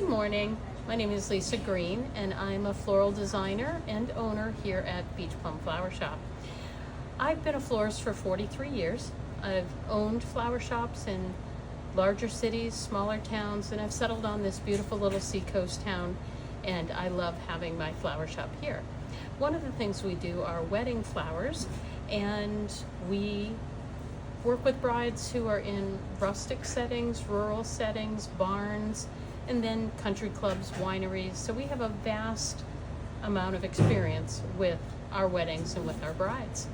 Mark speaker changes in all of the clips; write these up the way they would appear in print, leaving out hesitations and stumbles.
Speaker 1: Good morning. My name is Lisa Greene, and I'm a floral designer and owner here at Beach Plum Flower Shop. I've been a florist for 43 years. I've owned flower shops in larger cities, smaller towns, and I've settled on this beautiful little seacoast town, and I love having my flower shop here. One of the things we do are wedding flowers, and we work with brides who are in rustic settings, rural settings, barns, and then country clubs, wineries. So we have a vast amount of experience with our weddings and with our brides.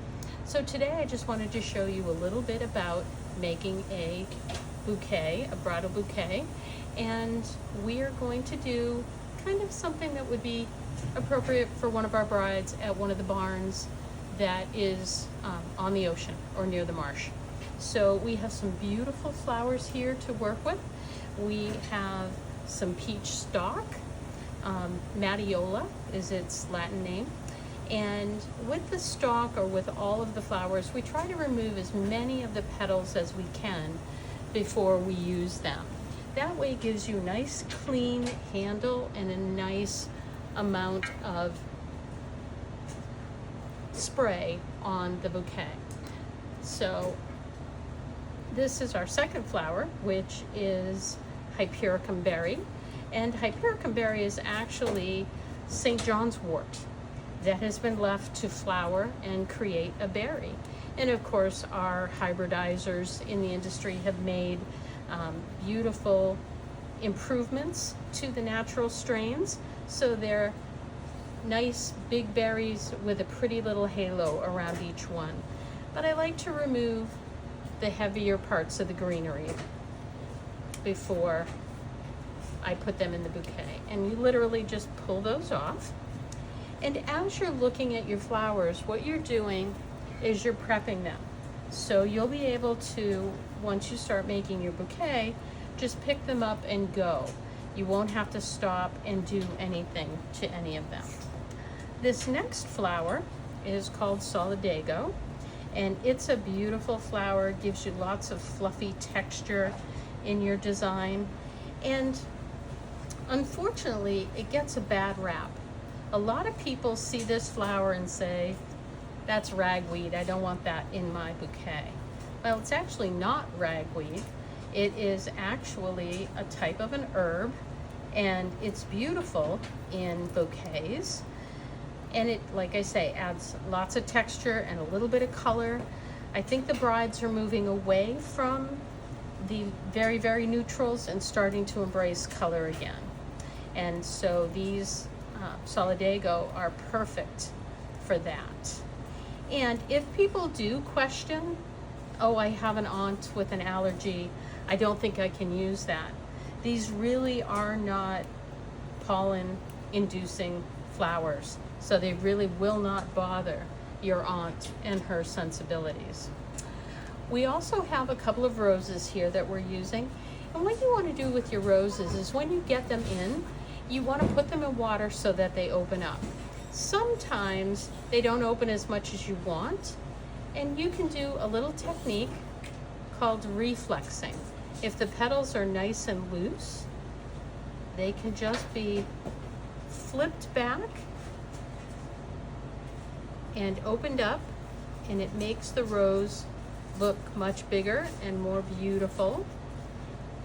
Speaker 1: So today I just wanted to show you a little bit about making a bouquet, a bridal bouquet, and we are going to do kind of something that would be appropriate for one of our brides at one of the barns that is on the ocean or near the marsh. So we have some beautiful flowers here to work with. We have some peach stock, Matiola is its Latin name. And with the stalk, or with all of the flowers, we try to remove as many of the petals as we can before we use them. That way it gives you a nice clean handle and a nice amount of spray on the bouquet. So this is our second flower, which is Hypericum berry. And Hypericum berry is actually St. John's wort that has been left to flower and create a berry. And of course, our hybridizers in the industry have made beautiful improvements to the natural strains. So they're nice big berries with a pretty little halo around each one. But I like to remove the heavier parts of the greenery before I put them in the bouquet. And you literally just pull those off. And as you're looking at your flowers, what you're doing is you're prepping them. So you'll be able to, once you start making your bouquet, just pick them up and go. You won't have to stop and do anything to any of them. This next flower is called Solidago, and it's a beautiful flower. It gives you lots of fluffy texture in your design. And unfortunately, it gets a bad rap. A lot of people see this flower and say, that's ragweed, I don't want that in my bouquet. Well, it's actually not ragweed. It is actually a type of an herb, and it's beautiful in bouquets. And it, like I say, adds lots of texture and a little bit of color. I think the brides are moving away from the very, very neutrals and starting to embrace color again. And so these Solidago are perfect for that. And if people do question, oh, I have an aunt with an allergy, I don't think I can use that. These really are not pollen-inducing flowers, so they really will not bother your aunt and her sensibilities. We also have a couple of roses here that we're using. And what you want to do with your roses is when you get them in, you want to put them in water so that they open up. Sometimes they don't open as much as you want, and you can do a little technique called reflexing. If the petals are nice and loose, they can just be flipped back and opened up, and it makes the rose look much bigger and more beautiful.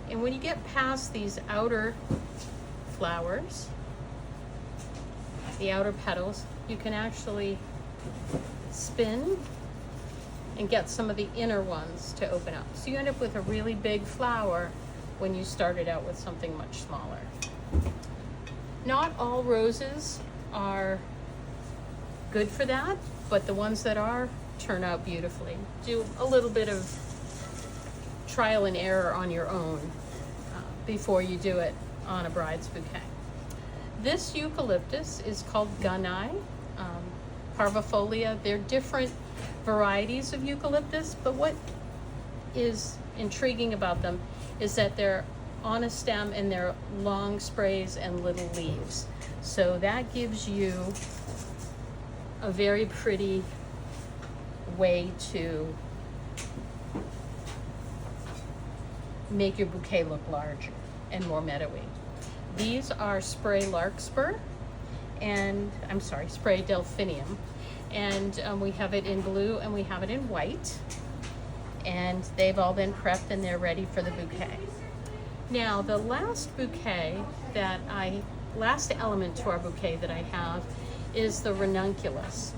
Speaker 1: And when you get past these outer flowers, the outer petals, you can actually spin and get some of the inner ones to open up. So you end up with a really big flower when you started out with something much smaller. Not all roses are good for that, but the ones that are turn out beautifully. Do a little bit of trial and error on your own before you do it on a bride's bouquet. This eucalyptus is called Gunai, parvifolia. They're different varieties of eucalyptus, but what is intriguing about them is that they're on a stem and they're long sprays and little leaves. So that gives you a very pretty way to make your bouquet look larger and more meadowy. These are spray larkspur, and I'm sorry, spray delphinium. And we have it in blue and we have it in white. And they've all been prepped and they're ready for the bouquet. Now, the last element to our bouquet that I have is the ranunculus.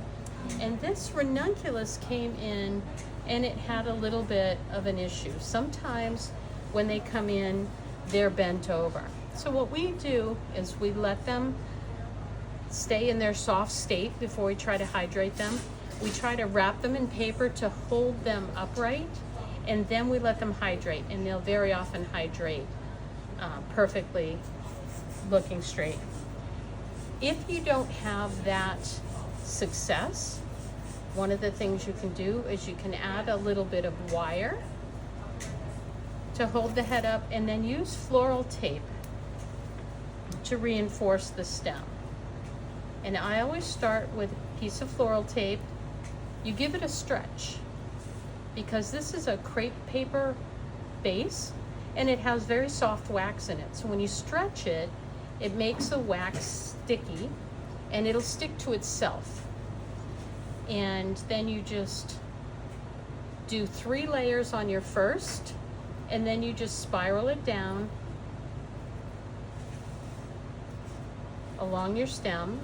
Speaker 1: And this ranunculus came in and it had a little bit of an issue. Sometimes when they come in, they're bent over. So what we do is we let them stay in their soft state before we try to hydrate them. We try to wrap them in paper to hold them upright, and then we let them hydrate, and they'll very often hydrate perfectly looking straight. If you don't have that success, one of the things you can do is you can add a little bit of wire to hold the head up, and then use floral tape to reinforce the stem. And I always start with a piece of floral tape. You give it a stretch, because this is a crepe paper base and it has very soft wax in it. So when you stretch it, it makes the wax sticky and it'll stick to itself. And then you just do 3 layers on your first, and then you just spiral it down along your stem.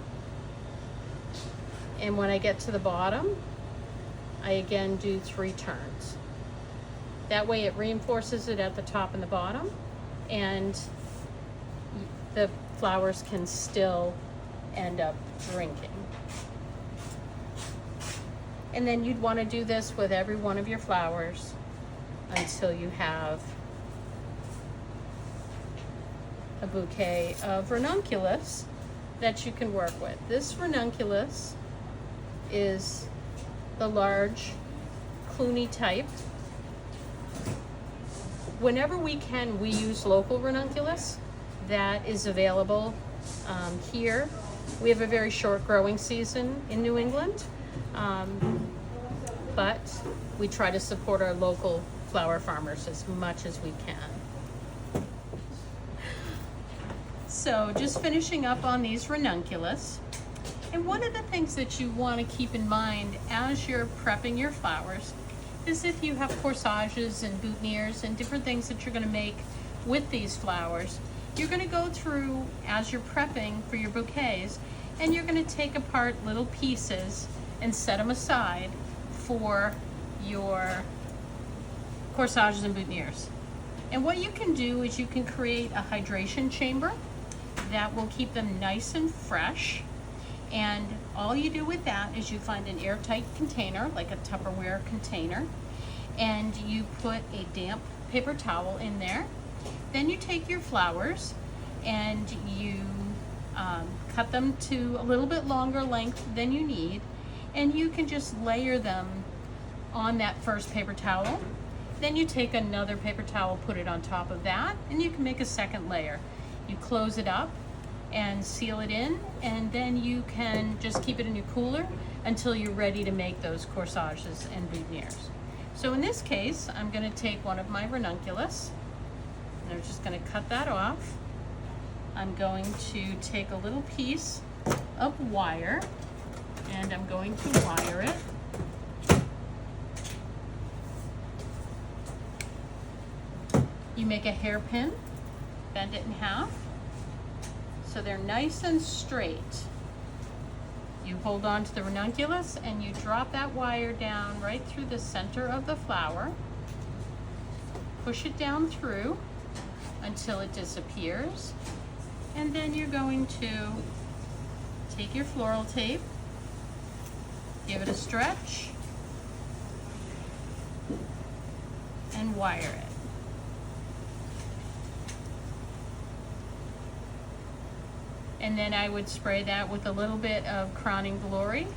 Speaker 1: And when I get to the bottom, I again do 3 turns. That way it reinforces it at the top and the bottom, and the flowers can still end up drinking. And then you'd want to do this with every one of your flowers until you have a bouquet of ranunculus that you can work with. This ranunculus is the large Clooney type. Whenever we can, we use local ranunculus that is available here. We have a very short growing season in New England, but we try to support our local flower farmers as much as we can. So just finishing up on these ranunculus. And one of the things that you want to keep in mind as you're prepping your flowers is if you have corsages and boutonnieres and different things that you're going to make with these flowers, you're going to go through as you're prepping for your bouquets, and you're going to take apart little pieces and set them aside for your corsages and boutonnieres. And what you can do is you can create a hydration chamber that will keep them nice and fresh. And all you do with that is you find an airtight container, like a Tupperware container, and you put a damp paper towel in there. Then you take your flowers and you cut them to a little bit longer length than you need, and you can just layer them on that first paper towel. Then you take another paper towel, put it on top of that, and you can make a second layer. You close it up and seal it in, and then you can just keep it in your cooler until you're ready to make those corsages and boutonnieres. So in this case, I'm going to take one of my ranunculus, and I'm just going to cut that off. I'm going to take a little piece of wire, and I'm going to wire it. You make a hairpin, bend it in half, so they're nice and straight. You hold on to the ranunculus and you drop that wire down right through the center of the flower. Push it down through until it disappears. And then you're going to take your floral tape, give it a stretch, and wire it. And then I would spray that with a little bit of Crowning Glory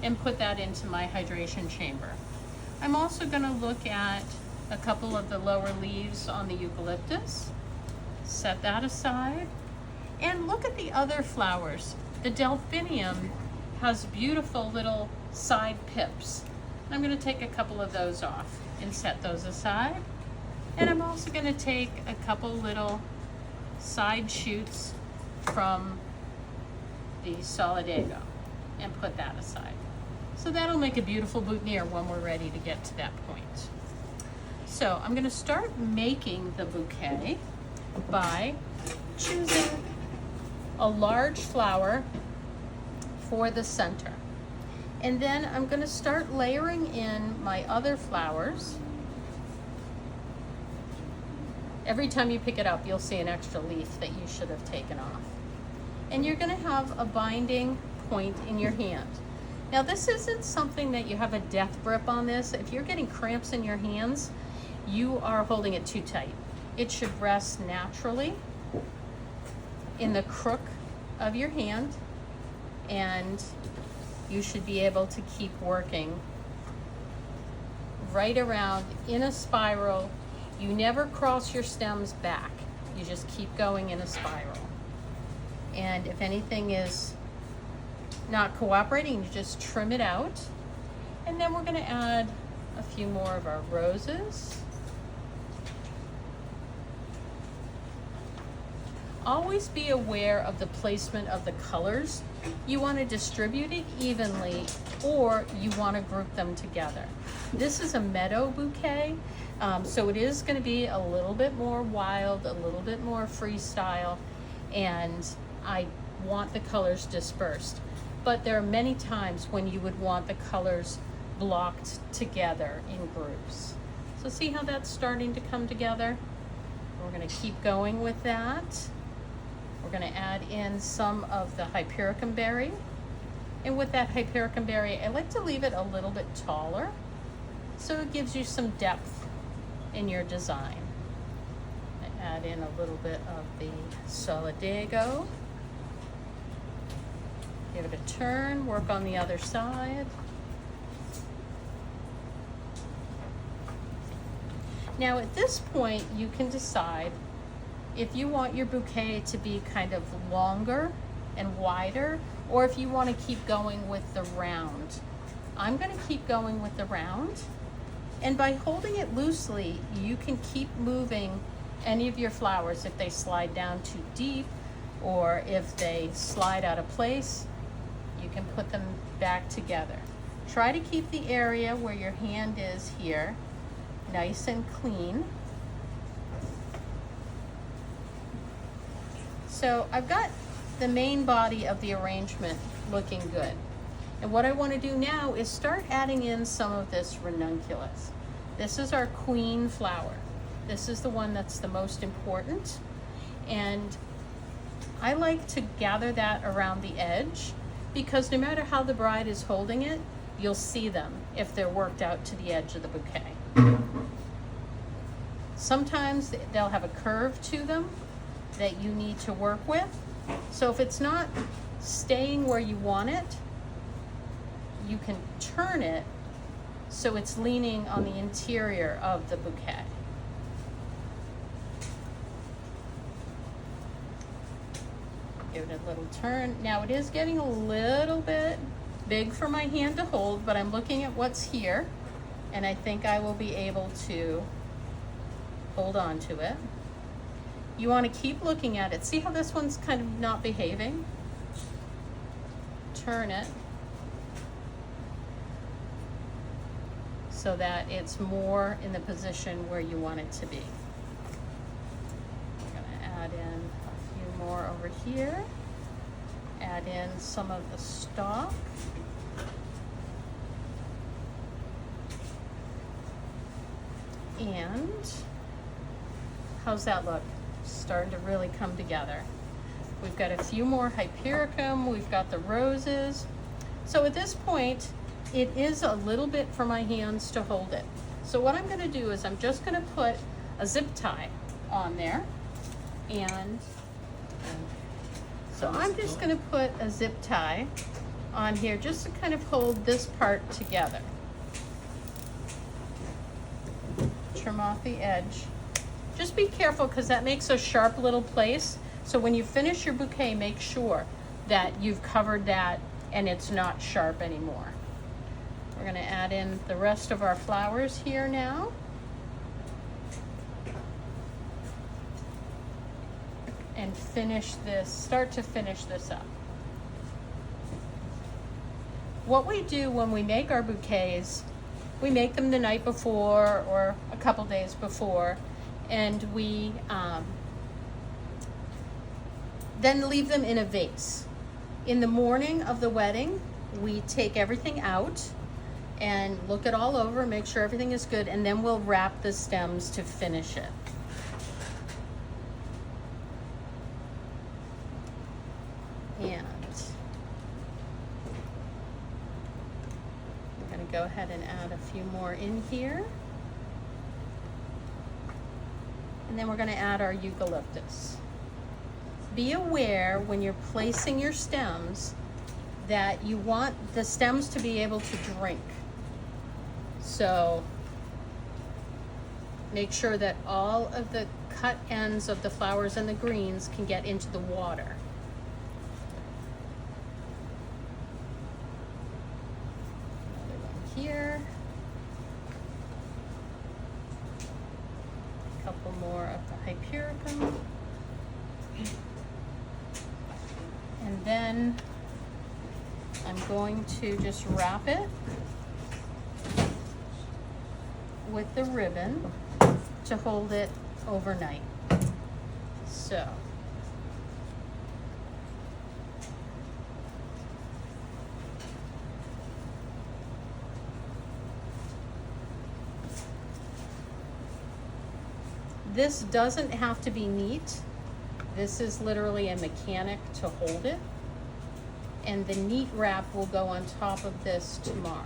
Speaker 1: and put that into my hydration chamber. I'm also going to look at a couple of the lower leaves on the eucalyptus, set that aside, and look at the other flowers. The delphinium has beautiful little side pips. I'm going to take a couple of those off and set those aside. And I'm also going to take a couple little side shoots from the solidago and put that aside. So that'll make a beautiful boutonniere when we're ready to get to that point. So I'm going to start making the bouquet by choosing a large flower for the center. And then I'm going to start layering in my other flowers. Every time you pick it up, you'll see an extra leaf that you should have taken off. And you're going to have a binding point in your hand. Now this isn't something that you have a death grip on this. If you're getting cramps in your hands, you are holding it too tight. It should rest naturally in the crook of your hand, and you should be able to keep working right around in a spiral. You never cross your stems back. You just keep going in a spiral. And if anything is not cooperating, you just trim it out. And then we're going to add a few more of our roses. Always be aware of the placement of the colors. You want to distribute it evenly, or you want to group them together. This is a meadow bouquet, so it is going to be a little bit more wild, a little bit more freestyle, and I want the colors dispersed. But there are many times when you would want the colors blocked together in groups. So see how that's starting to come together? We're going to keep going with that. We're going to add in some of the hypericum berry. And with that hypericum berry, I like to leave it a little bit taller so it gives you some depth in your design. I add in a little bit of the solidago. Give it a turn, work on the other side. Now at this point, you can decide if you want your bouquet to be kind of longer and wider, or if you want to keep going with the round. I'm going to keep going with the round, and by holding it loosely, you can keep moving any of your flowers if they slide down too deep, or if they slide out of place, you can put them back together. Try to keep the area where your hand is here nice and clean. So I've got the main body of the arrangement looking good. And what I want to do now is start adding in some of this ranunculus. This is our queen flower. This is the one that's the most important. And I like to gather that around the edge, because no matter how the bride is holding it, you'll see them if they're worked out to the edge of the bouquet. Sometimes they'll have a curve to them that you need to work with. So if it's not staying where you want it, you can turn it so it's leaning on the interior of the bouquet. Give it a little turn. Now it is getting a little bit big for my hand to hold, but I'm looking at what's here, and I think I will be able to hold on to it. You want to keep looking at it. See how this one's kind of not behaving? Turn it so that it's more in the position where you want it to be. I'm going to add in a few more over here. Add in some of the stalk. And how's that look? Starting to really come together. We've got a few more hypericum, we've got the roses. So at this point, it is a little bit for my hands to hold it. So what I'm gonna do is I'm just gonna put a zip tie on there. And so I'm just gonna put a zip tie on here just to kind of hold this part together. Trim off the edge. Just be careful, because that makes a sharp little place. So when you finish your bouquet, make sure that you've covered that and it's not sharp anymore. We're going to add in the rest of our flowers here now. and finish this, start to finish this up. What we do when we make our bouquets, we make them the night before or a couple days before, and we then leave them in a vase. In the morning of the wedding, we take everything out and look it all over, make sure everything is good, and then we'll wrap the stems to finish it. And I'm going to go ahead and add a few more in here. And then we're going to add our eucalyptus. Be aware when you're placing your stems that you want the stems to be able to drink. So make sure that all of the cut ends of the flowers and the greens can get into the water. Another one here. A couple more of the hypericum. And then I'm going to just wrap it with the ribbon to hold it overnight. So this doesn't have to be neat. This is literally a mechanic to hold it. And the neat wrap will go on top of this tomorrow.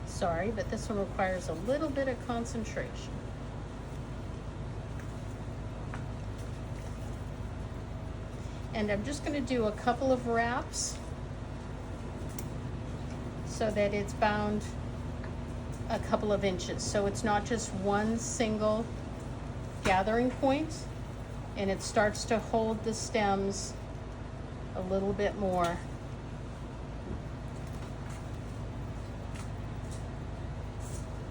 Speaker 1: Sorry, but this one requires a little bit of concentration. And I'm just going to do a couple of wraps so that it's bound a couple of inches. So it's not just one single gathering point, and it starts to hold the stems a little bit more.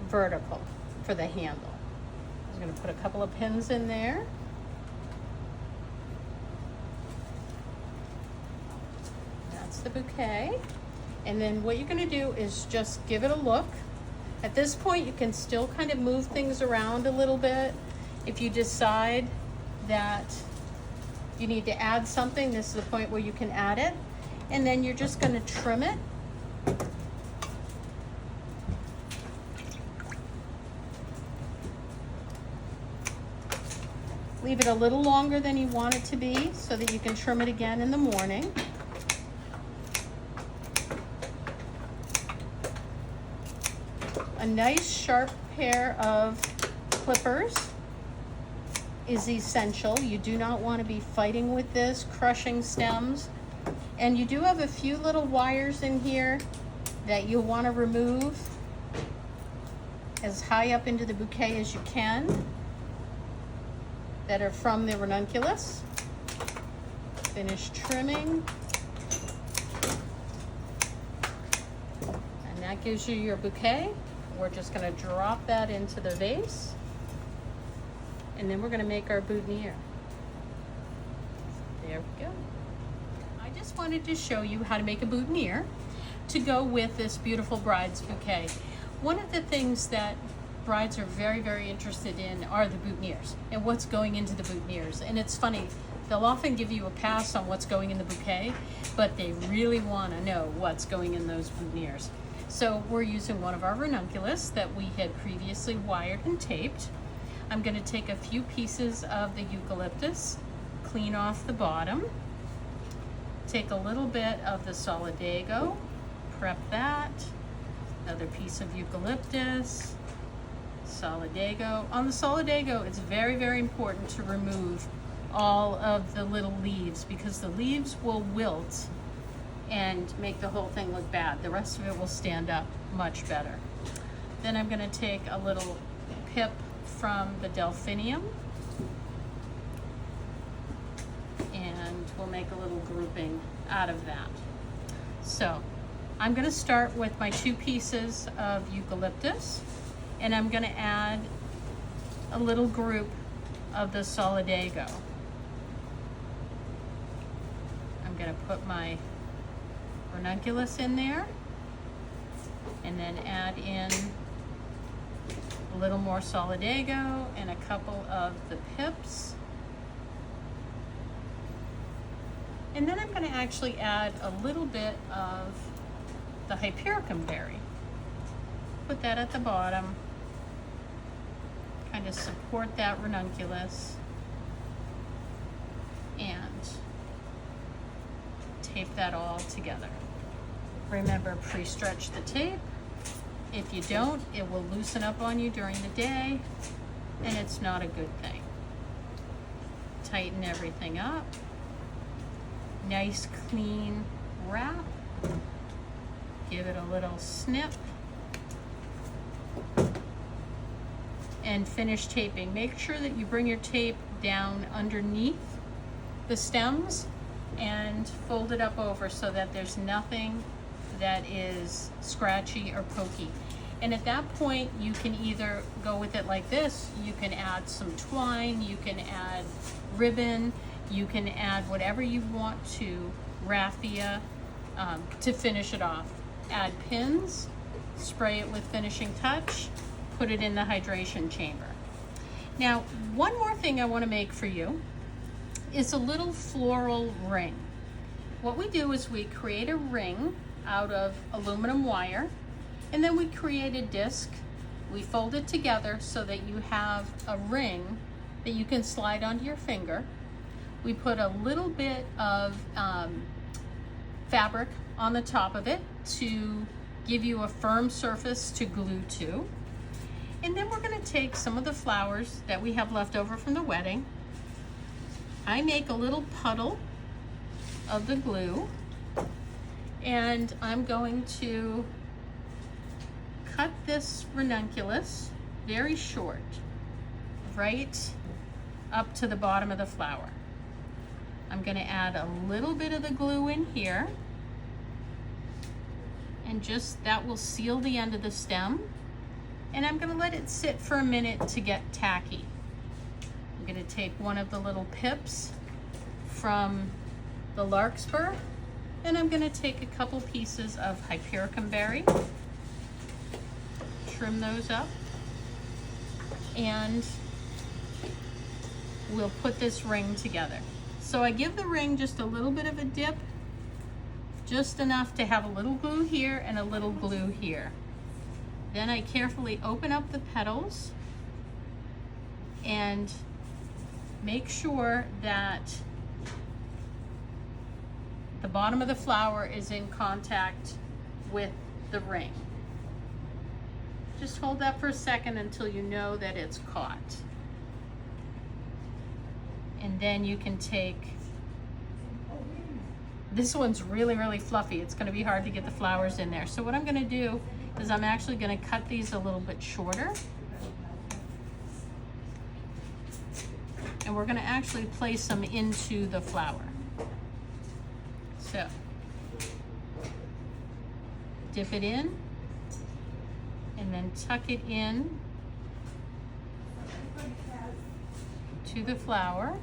Speaker 1: Vertical for the handle. I'm going to put a couple of pins in there. That's the bouquet. And then what you're going to do is just give it a look. At this point, you can still kind of move things around a little bit. If you decide that you need to add something, this is the point where you can add it. And then you're just going to trim it. Leave it a little longer than you want it to be so that you can trim it again in the morning. A nice sharp pair of clippers is essential. You do not want to be fighting with this, crushing stems. And you do have a few little wires in here that you'll want to remove as high up into the bouquet as you can that are from the ranunculus. Finish trimming. And that gives you your bouquet. We're just going to drop that into the vase. And then we're going to make our boutonniere. There we go. I just wanted to show you how to make a boutonniere to go with this beautiful bride's bouquet. One of the things that brides are very, very interested in are the boutonnieres and what's going into the boutonnieres. And it's funny, they'll often give you a pass on what's going in the bouquet, but they really want to know what's going in those boutonnieres. So we're using one of our ranunculus that we had previously wired and taped. I'm going to take a few pieces of the eucalyptus, clean off the bottom, take a little bit of the solidago, prep that, another piece of eucalyptus, solidago. On the solidago, it's very, very important to remove all of the little leaves because the leaves will wilt and make the whole thing look bad. The rest of it will stand up much better. Then I'm going to take a little pip from the delphinium we'll make a little grouping out of that. So I'm going to start with my 2 pieces of eucalyptus, and I'm going to add a little group of the solidago. I'm going to put my ranunculus in there, and then add in a little more solidago and a couple of the pips. And then I'm going to actually add a little bit of the hypericum berry. Put that at the bottom, kind of support that ranunculus, and tape that all together. Remember, pre-stretch the tape. If you don't, it will loosen up on you during the day, and it's not a good thing. Tighten everything up. Nice clean wrap. Give it a little snip. And finish taping. Make sure that you bring your tape down underneath the stems and fold it up over so that there's nothing that is scratchy or pokey. And at that point, you can either go with it like this, you can add some twine, you can add ribbon, you can add whatever you want to, raffia, to finish it off. Add pins, spray it with finishing touch, put it in the hydration chamber. Now, one more thing I want to make for you is a little floral ring. What we do is we create a ring out of aluminum wire, and then we create a disc. We fold it together so that you have a ring that you can slide onto your finger. We put a little bit of fabric on the top of it to give you a firm surface to glue to. And then we're going to take some of the flowers that we have left over from the wedding. I make a little puddle of the glue, and I'm going to cut this ranunculus very short, right up to the bottom of the flower. I'm going to add a little bit of the glue in here, and just that will seal the end of the stem. And I'm going to let it sit for a minute to get tacky. I'm going to take one of the little pips from the larkspur, and I'm going to take a couple pieces of hypericum berry, trim those up, and we'll put this ring together. So I give the ring just a little bit of a dip, just enough to have a little glue here and a little glue here. Then I carefully open up the petals and make sure that the bottom of the flower is in contact with the ring. Just hold that for a second until you know that it's caught. And then you can take, this one's really, really fluffy. It's gonna be hard to get the flowers in there. So what I'm gonna do is I'm actually gonna cut these a little bit shorter. And we're gonna actually place them into the flower. So, dip it in, and then tuck it in to the flower.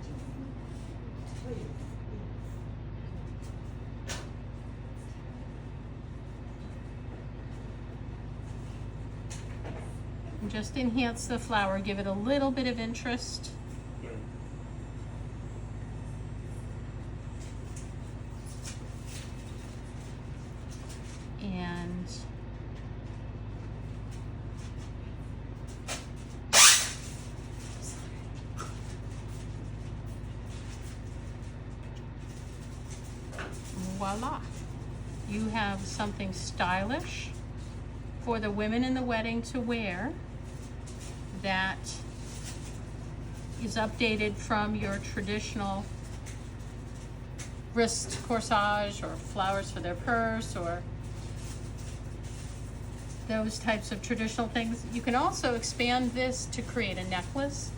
Speaker 1: And just enhance the flower, give it a little bit of interest. And voila, you have something stylish for the women in the wedding to wear that is updated from your traditional wrist corsage or flowers for their purse or those types of traditional things. You can also expand this to create a necklace,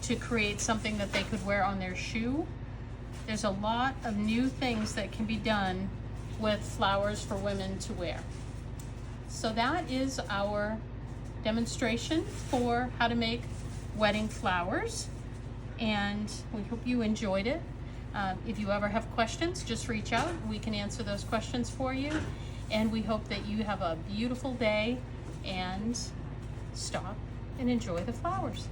Speaker 1: to create something that they could wear on their shoe there's a lot of new things that can be done with flowers for women to wear. So that is our demonstration for how to make wedding flowers, and we hope you enjoyed it. If you ever have questions, just reach out. We can answer those questions for you, and we hope that you have a beautiful day and stop and enjoy the flowers.